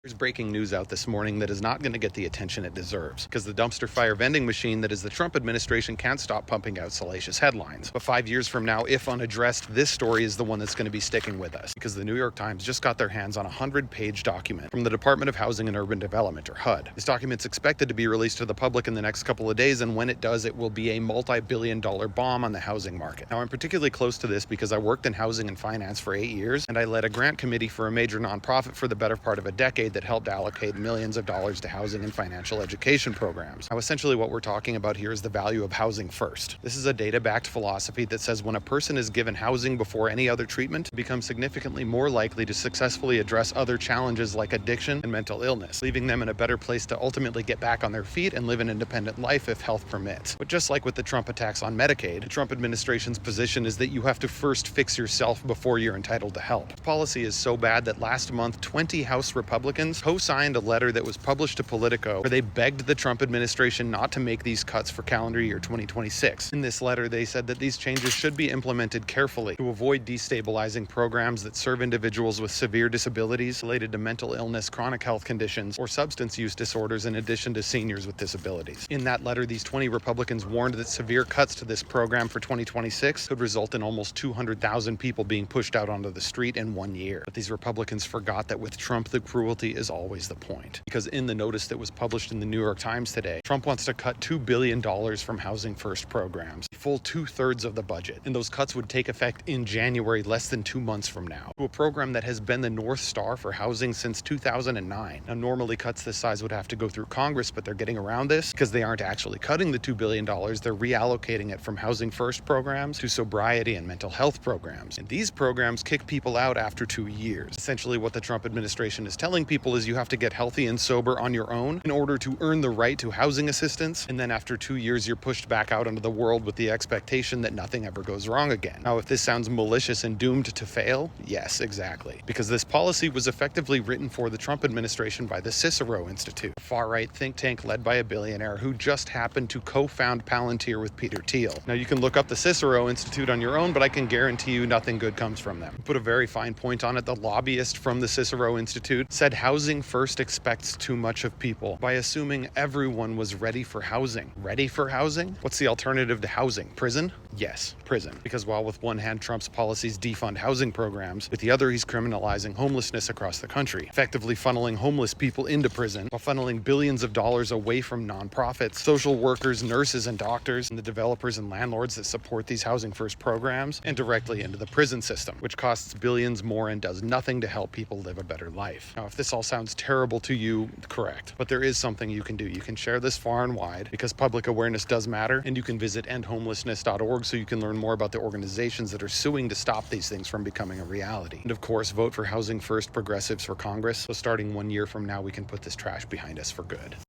There's breaking news out this morning that is not going to get the attention it deserves, because the dumpster fire vending machine that is the Trump administration can't stop pumping out salacious headlines. But 5 years from now, if unaddressed, this story is the one that's going to be sticking with us, because the New York Times just got their hands on a 100-page document from the Department of Housing and Urban Development, or HUD. This document's expected to be released to the public in the next couple of days, and when it does, it will be a multi-billion-dollar bomb on the housing market. Now, I'm particularly close to this because I worked in housing and finance for 8 years, and I led a grant committee for a major nonprofit for the better part of a decade that helped allocate millions of dollars to housing and financial education programs. Now, essentially what we're talking about here is the value of housing first. This is a data-backed philosophy that says when a person is given housing before any other treatment, it becomes significantly more likely to successfully address other challenges like addiction and mental illness, leaving them in a better place to ultimately get back on their feet and live an independent life if health permits. But just like with the Trump attacks on Medicaid, the Trump administration's position is that you have to first fix yourself before you're entitled to help. This policy is so bad that last month, 20 House Republicans co-signed a letter that was published to Politico where they begged the Trump administration not to make these cuts for calendar year 2026. In this letter, they said that these changes should be implemented carefully to avoid destabilizing programs that serve individuals with severe disabilities related to mental illness, chronic health conditions, or substance use disorders, in addition to seniors with disabilities. In that letter, these 20 Republicans warned that severe cuts to this program for 2026 could result in almost 200,000 people being pushed out onto the street in 1 year. But these Republicans forgot that with Trump, the cruelty is always the point. Because in the notice that was published in the New York Times today, Trump wants to cut $2 billion from Housing First programs, a full 2/3 of the budget. And those cuts would take effect in January, less than 2 months from now, to a program that has been the North Star for housing since 2009. Now, normally cuts this size would have to go through Congress, but they're getting around this because they aren't actually cutting the $2 billion. They're reallocating it from Housing First programs to sobriety and mental health programs. And these programs kick people out after 2 years. Essentially, what the Trump administration is telling people is you have to get healthy and sober on your own in order to earn the right to housing assistance, and then after 2 years you're pushed back out into the world with the expectation that nothing ever goes wrong again. Now, if this sounds malicious and doomed to fail, yes, exactly. Because this policy was effectively written for the Trump administration by the Cicero Institute, a far-right think tank led by a billionaire who just happened to co-found Palantir with Peter Thiel. Now, you can look up the Cicero Institute on your own, but I can guarantee you nothing good comes from them. To put a very fine point on it, the lobbyist from the Cicero Institute said Housing First expects too much of people by assuming everyone was ready for housing. Ready for housing? What's the alternative to housing? Prison? Yes, prison. Because while with one hand Trump's policies defund housing programs, with the other he's criminalizing homelessness across the country, effectively funneling homeless people into prison while funneling billions of dollars away from nonprofits, social workers, nurses, and doctors, and the developers and landlords that support these Housing First programs, and directly into the prison system, which costs billions more and does nothing to help people live a better life. Now, if this all sounds terrible to you, correct. But there is something you can do. You can share this far and wide because public awareness does matter, and you can visit endhomelessness.org so you can learn more about the organizations that are suing to stop these things from becoming a reality. And of course, vote for Housing First progressives for Congress, so starting 1 year from now, we can put this trash behind us for good.